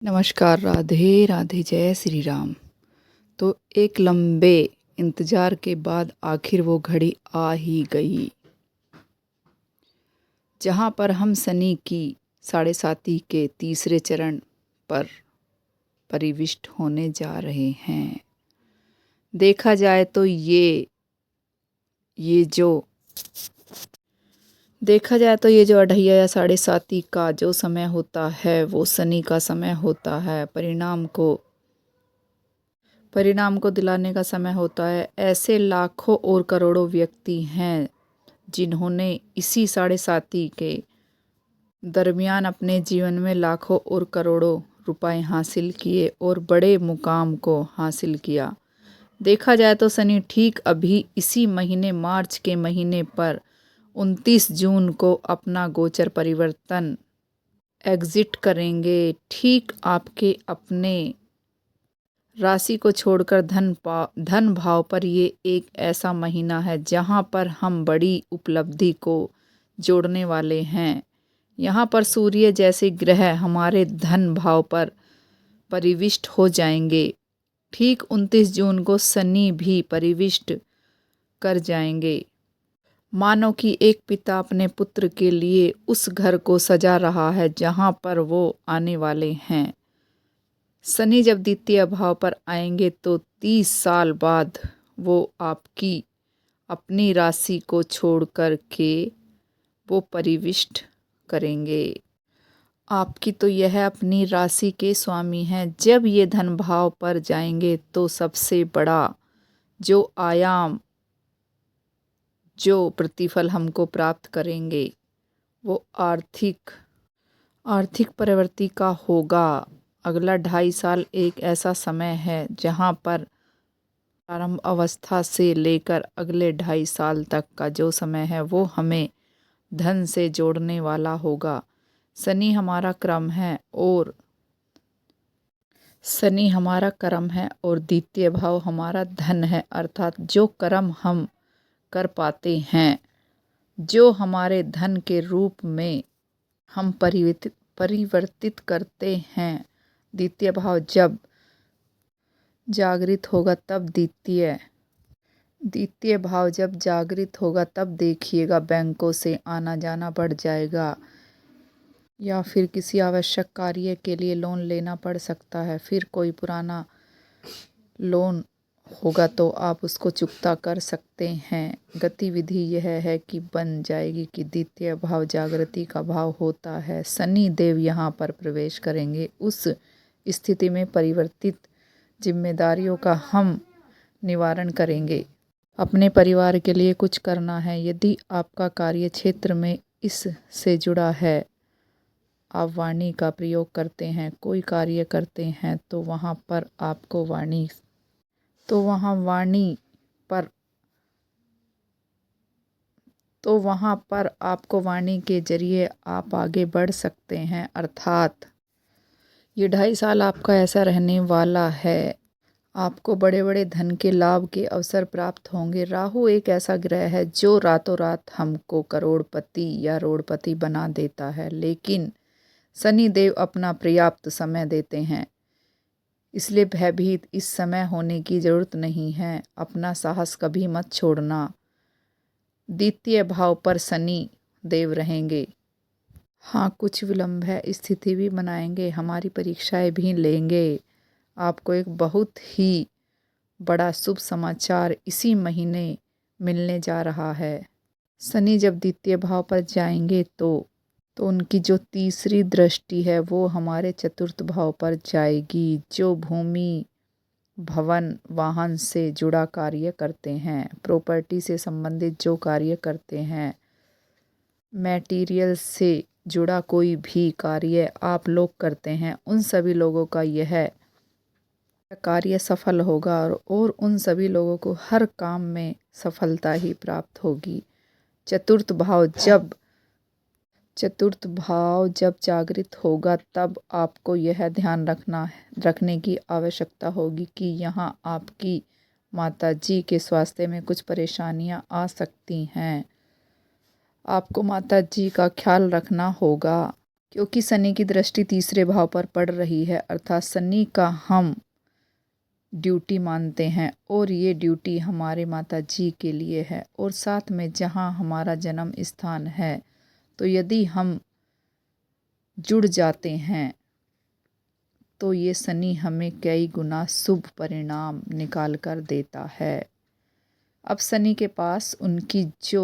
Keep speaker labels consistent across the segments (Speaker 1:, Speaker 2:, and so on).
Speaker 1: नमस्कार, राधे राधे, जय श्री राम। तो एक लंबे इंतज़ार के बाद आखिर वो घड़ी आ ही गई, जहाँ पर हम शनि की साढ़े साती के तीसरे चरण पर परिविष्ट होने जा रहे हैं। देखा जाए तो ये जो अढ़ैया या साढ़े साती का जो समय होता है वो शनि का समय होता है, परिणाम को दिलाने का समय होता है। ऐसे लाखों और करोड़ों व्यक्ति हैं जिन्होंने इसी साढ़े साती के दरमियान अपने जीवन में लाखों और करोड़ों रुपए हासिल किए और बड़े मुकाम को हासिल किया। देखा जाए तो शनि ठीक अभी इसी महीने मार्च के महीने पर 29 जून को अपना गोचर परिवर्तन एग्जिट करेंगे। ठीक आपके अपने राशि को छोड़कर धन भाव पर ये एक ऐसा महीना है जहाँ पर हम बड़ी उपलब्धि को जोड़ने वाले हैं। यहाँ पर सूर्य जैसे ग्रह हमारे धन भाव पर परिविष्ट हो जाएंगे। ठीक 29 जून को शनि भी परिविष्ट कर जाएंगे। मानो कि एक पिता अपने पुत्र के लिए उस घर को सजा रहा है जहाँ पर वो आने वाले हैं। शनि जब द्वितीय भाव पर आएंगे तो 30 साल बाद वो आपकी अपनी राशि को छोड़ कर के वो परिविष्ट करेंगे। आपकी तो यह अपनी राशि के स्वामी हैं। जब ये धन भाव पर जाएंगे तो सबसे बड़ा जो आयाम, जो प्रतिफल हमको प्राप्त करेंगे वो आर्थिक प्रवृत्ति का होगा। अगला 2.5 साल एक ऐसा समय है जहाँ पर प्रारंभ अवस्था से लेकर अगले 2.5 साल तक का जो समय है वो हमें धन से जोड़ने वाला होगा। शनि हमारा क्रम है और द्वितीय भाव हमारा धन है, अर्थात जो कर्म हम कर पाते हैं, जो हमारे धन के रूप में हम परिवर्तित करते हैं। द्वितीय भाव जब जागृत होगा तब देखिएगा बैंकों से आना जाना बढ़ जाएगा या फिर किसी आवश्यक कार्य के लिए लोन लेना पड़ सकता है। फिर कोई पुराना लोन होगा तो आप उसको चुकता कर सकते हैं। गतिविधि यह है कि बन जाएगी कि द्वितीय भाव जागृति का भाव होता है। शनि देव यहाँ पर प्रवेश करेंगे। उस स्थिति में परिवर्तित जिम्मेदारियों का हम निवारण करेंगे। अपने परिवार के लिए कुछ करना है। यदि आपका कार्य क्षेत्र में इससे जुड़ा है, आप वाणी का प्रयोग करते हैं, कोई कार्य करते हैं तो वहाँ पर आपको आपको वाणी के जरिए आप आगे बढ़ सकते हैं। अर्थात ये 2.5 साल आपका ऐसा रहने वाला है। आपको बड़े बड़े धन के लाभ के अवसर प्राप्त होंगे। राहु एक ऐसा ग्रह है जो रातों रात हमको करोड़पति या रोड़पति बना देता है, लेकिन शनि देव अपना पर्याप्त समय देते हैं। इसलिए भयभीत इस समय होने की जरूरत नहीं है। अपना साहस कभी मत छोड़ना। द्वितीय भाव पर शनि देव रहेंगे। हाँ, कुछ विलंब है, स्थिति भी बनाएंगे, हमारी परीक्षाएं भी लेंगे। आपको एक बहुत ही बड़ा शुभ समाचार इसी महीने मिलने जा रहा है। शनि जब द्वितीय भाव पर जाएंगे तो उनकी जो तीसरी दृष्टि है वो हमारे चतुर्थ भाव पर जाएगी। जो भूमि, भवन, वाहन से जुड़ा कार्य करते हैं, प्रॉपर्टी से संबंधित जो कार्य करते हैं, मटेरियल से जुड़ा कोई भी कार्य आप लोग करते हैं, उन सभी लोगों का यह कार्य सफल होगा और उन सभी लोगों को हर काम में सफलता ही प्राप्त होगी। चतुर्थ भाव जब जागृत होगा तब आपको यह ध्यान रखने की आवश्यकता होगी कि यहाँ आपकी माता जी के स्वास्थ्य में कुछ परेशानियाँ आ सकती हैं। आपको माता जी का ख्याल रखना होगा। क्योंकि शनि की दृष्टि तीसरे भाव पर पड़ रही है, अर्थात शनि का हम ड्यूटी मानते हैं और ये ड्यूटी हमारे माता जी के लिए है और साथ में जहाँ हमारा जन्म स्थान है, तो यदि हम जुड़ जाते हैं तो ये शनि हमें कई गुना शुभ परिणाम निकाल कर देता है। अब शनि के पास उनकी जो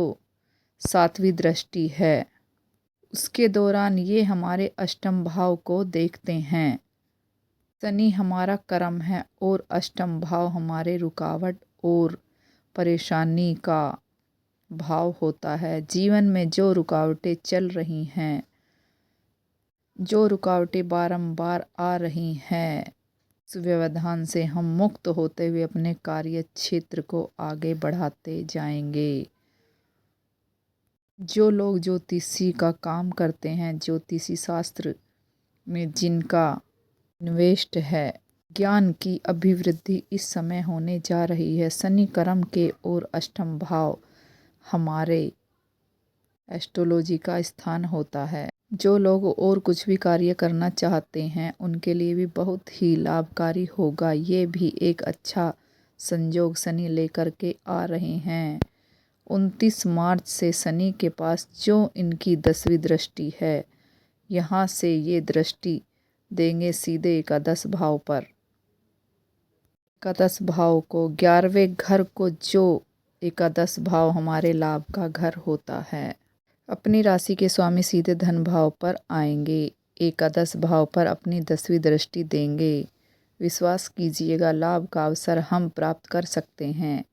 Speaker 1: 7वीं दृष्टि है, उसके दौरान ये हमारे अष्टम भाव को देखते हैं। शनि हमारा कर्म है और अष्टम भाव हमारे रुकावट और परेशानी का भाव होता है। जीवन में जो रुकावटें चल रही हैं, जो रुकावटें बारंबार आ रही हैं, उस व्यवधान से हम मुक्त होते हुए अपने कार्य क्षेत्र को आगे बढ़ाते जाएंगे। जो लोग ज्योतिषी का काम करते हैं, ज्योतिषी शास्त्र में जिनका इन्वेस्ट है, ज्ञान की अभिवृद्धि इस समय होने जा रही है। शनि कर्म के और अष्टम भाव हमारे एस्ट्रोलॉजी का स्थान होता है। जो लोग और कुछ भी कार्य करना चाहते हैं, उनके लिए भी बहुत ही लाभकारी होगा। ये भी एक अच्छा संयोग शनि लेकर के आ रहे हैं। 29 मार्च से शनि के पास जो इनकी 10वीं दृष्टि है, यहाँ से ये दृष्टि देंगे सीधे एकादश भाव पर। एकादश भाव को 11वें घर को, जो एकादश भाव हमारे लाभ का घर होता है। अपनी राशि के स्वामी सीधे धन भाव पर आएंगे, एकादश भाव पर अपनी 10वीं दृष्टि देंगे। विश्वास कीजिएगा, लाभ का अवसर हम प्राप्त कर सकते हैं।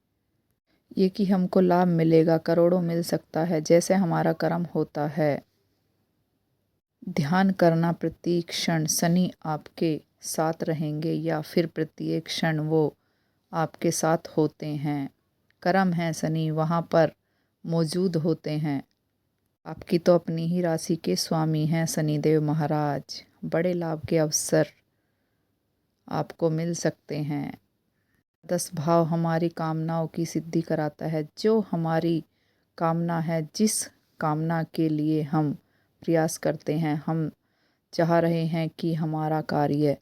Speaker 1: ये कि हमको लाभ मिलेगा, करोड़ों मिल सकता है, जैसे हमारा कर्म होता है। ध्यान करना, प्रत्येक क्षण शनि आपके साथ रहेंगे या फिर प्रत्येक क्षण वो आपके साथ होते हैं। कर्म है शनि वहाँ पर मौजूद होते हैं। आपकी तो अपनी ही राशि के स्वामी हैं शनिदेव महाराज। बड़े लाभ के अवसर आपको मिल सकते हैं। 10 भाव हमारी कामनाओं की सिद्धि कराता है। जो हमारी कामना है, जिस कामना के लिए हम प्रयास करते हैं, हम चाह रहे हैं कि हमारा कार्य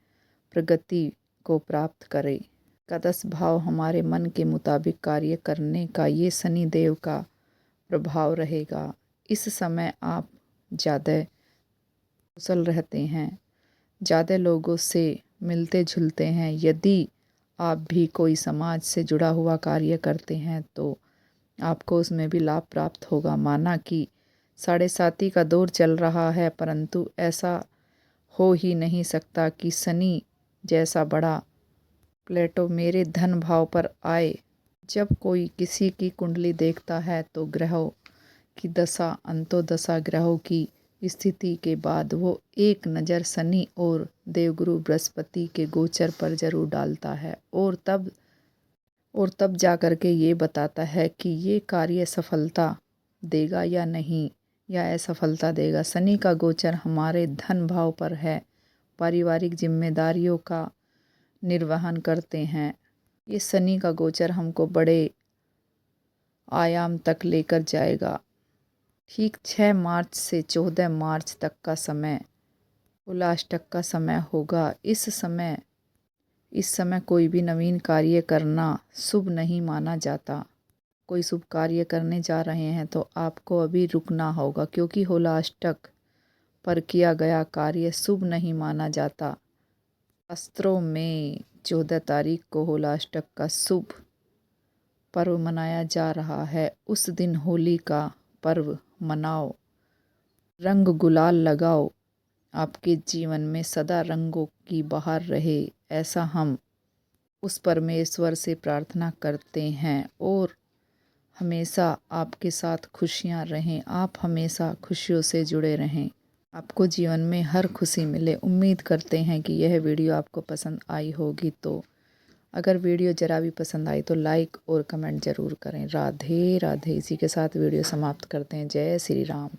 Speaker 1: प्रगति को प्राप्त करे। एकादश भाव हमारे मन के मुताबिक कार्य करने का ये शनिदेव का प्रभाव रहेगा। इस समय आप ज़्यादा कुशल रहते हैं, ज़्यादा लोगों से मिलते जुलते हैं। यदि आप भी कोई समाज से जुड़ा हुआ कार्य करते हैं तो आपको उसमें भी लाभ प्राप्त होगा। माना कि 7.5 का दौर चल रहा है, परंतु ऐसा हो ही नहीं सकता कि शनि जैसा बड़ा प्लेटो मेरे धन भाव पर आए। जब कोई किसी की कुंडली देखता है तो ग्रहों की दशा, अंतोदशा ग्रहों की स्थिति के बाद वो एक नज़र शनि और देवगुरु बृहस्पति के गोचर पर जरूर डालता है और तब जा कर के ये बताता है कि ये कार्य सफलता देगा या नहीं, या असफलता देगा। शनि का गोचर हमारे धन भाव पर है, पारिवारिक जिम्मेदारियों का निर्वहन करते हैं। ये शनि का गोचर हमको बड़े आयाम तक लेकर जाएगा। ठीक 6 मार्च से 14 मार्च तक का समय उलाष्टक का समय होगा। इस समय कोई भी नवीन कार्य करना शुभ नहीं माना जाता। कोई शुभ कार्य करने जा रहे हैं तो आपको अभी रुकना होगा, क्योंकि होलाष्टक पर किया गया कार्य शुभ नहीं माना जाता। शास्त्रों में 14 तारीख को होलाष्टक का शुभ पर्व मनाया जा रहा है। उस दिन होली का पर्व मनाओ, रंग गुलाल लगाओ, आपके जीवन में सदा रंगों की बहार रहे, ऐसा हम उस परमेश्वर से प्रार्थना करते हैं। और हमेशा आपके साथ खुशियाँ रहें, आप हमेशा खुशियों से जुड़े रहें, आपको जीवन में हर खुशी मिले। उम्मीद करते हैं कि यह वीडियो आपको पसंद आई होगी। तो अगर वीडियो ज़रा भी पसंद आई तो लाइक और कमेंट ज़रूर करें। राधे राधे। इसी के साथ वीडियो समाप्त करते हैं। जय श्री राम।